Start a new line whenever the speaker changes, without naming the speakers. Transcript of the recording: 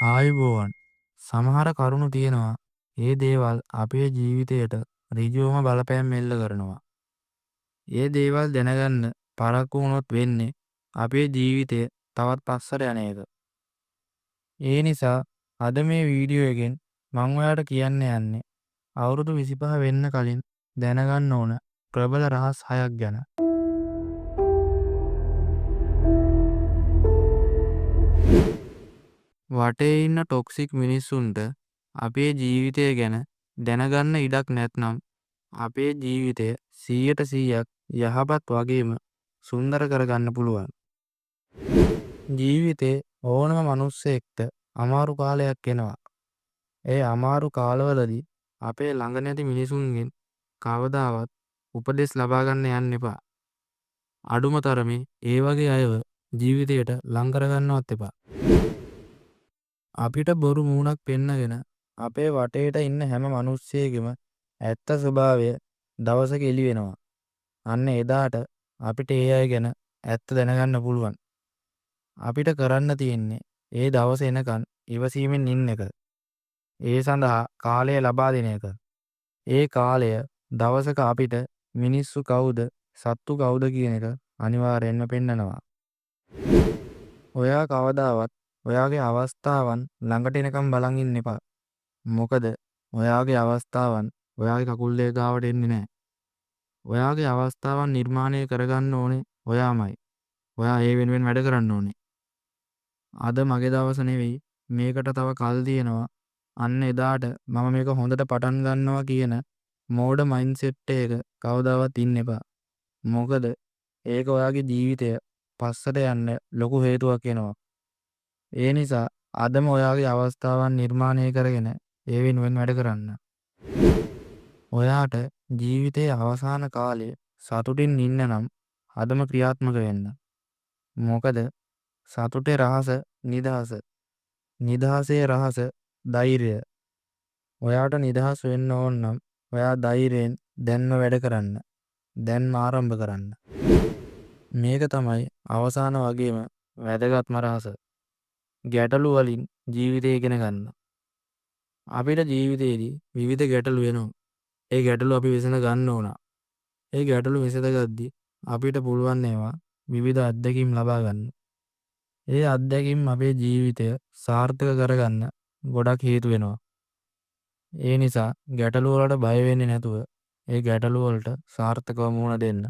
ආයුබෝවන්. සමහර කරුණු තියෙනවා. ඒ දේවල් අපේ ජීවිතයට ඍජුවම බලපෑම් එල්ල කරනවා. ඒ දේවල් දැනගන්න පරක්කු වුණොත් වෙන්නේ අපේ ජීවිතය තවත් පස්සට යන එක. ඒ නිසා අද මේ වීඩියෝ එකෙන් මම ඔයාලට කියන්න යන්නේ අවුරුදු 25 වෙන්න කලින් දැනගන්න ඕන ප්‍රබල රහස් 6ක් ගැන. වටේ ඉන්න ටොක්සික් මිනිස්සුන්ට අපේ ජීවිතය ගැන දැනගන්න ඉඩක් නැත්නම් අපේ ජීවිතය 100%ක් යහපත් වගේම සුන්දර කරගන්න පුළුවන්. ජීවිතේ ඕනම මිනිස්සෙක්ට අමාරු කාලයක් එනවා. ඒ අමාරු කාලවලදී අපේ ළඟ නැති මිනිසුන්ගෙන් කවදාවත් උපදෙස් ලබා ගන්න යන්න එපා. අඩුම තරමේ ඒ වගේ අයව ජීවිතයට ලං කරගන්නවත් එපා. අපිට බොරු මූණක් පෙන්නගෙන අපේ වටේට ඉන්න හැම මිනිස්සෙකම ඇත්ත ස්වභාවය දවසක එළි වෙනවා. අන්න එදාට අපිට ඒ අය ගැන ඇත්ත දැනගන්න පුළුවන්. අපිට කරන්න තියෙන්නේ ඒ දවස එනකන් ඉවසීමෙන් ඉන්න එක. ඒ සඳහා කාලය ලබා දෙන එක. ඒ කාලය දවසක අපිට මිනිස්සු කවුද සත්තු කවුද කියන එක අනිවාර්යෙන්ම පෙන්නනවා. ඔයා කවදාවත් ඔයාගේ අවස්ථාවන් ළඟට එනකම් බලන් ඉන්න එපා. මොකද ඔයාගේ අවස්ථාවන් ඔයාගේ කකුල් දෙක ගාවට එන්නේ නැහැ. ඔයාගේ අවස්ථාවන් නිර්මාණය කරගන්න ඕනේ ඔයාමයි. ඔයා ඒ වෙනුවෙන් වැඩ කරන්න ඕනේ. අද මගේ දවස නෙවෙයි මේකට තව කල් තියෙනවා. අන්න එදාට මම මේක හොඳට පටන් ගන්නවා කියන මෝඩ මයින්ඩ්සෙට් එක කවදාවත් ඉන්න එපා. මොකද ඒක ඔයාගේ ජීවිතය පස්සට යන්න ලොකු හේතුවක් වෙනවා. ඒ නිසා අදම ඔයාගේ අවස්ථාවන් නිර්මාණය කරගෙන ඒ වෙනුවෙන් වැඩ කරන්න. ඔයාට ජීවිතයේ අවසාන කාලයේ සතුටින් ඉන්න නම් අදම ක්‍රියාත්මක වෙන්න. මොකද සතුටේ රහස නිදහස. නිදහසේ රහස ධෛර්යය. ඔයාට නිදහස් වෙන්න ඕන නම් ඔයා ධෛර්යයෙන් දැන්ම වැඩ කරන්න. දැන්ම ආරම්භ කරන්න. මේක තමයි අවසාන වගේම වැදගත්ම රහස. ගැටලු වලින් ජීවිතය ඉගෙන ගන්න. අපිට ජීවිතේදී විවිධ ගැටලු වෙනවා. ඒ ගැටලු අපි විසඳ ගන්න ඕන. ඒ ගැටලු විසඳගද්දී අපිට පුළුවන් ඒවා විවිධ අත්දැකීම් ලබා ගන්න. ඒ අත්දැකීම් අපේ ජීවිතය සාර්ථක කරගන්න ගොඩක් හේතු වෙනවා. ඒ නිසා ගැටලු වලට බය වෙන්නේ නැතුව ඒ ගැටලු වලට සාර්ථකව මුහුණ දෙන්න.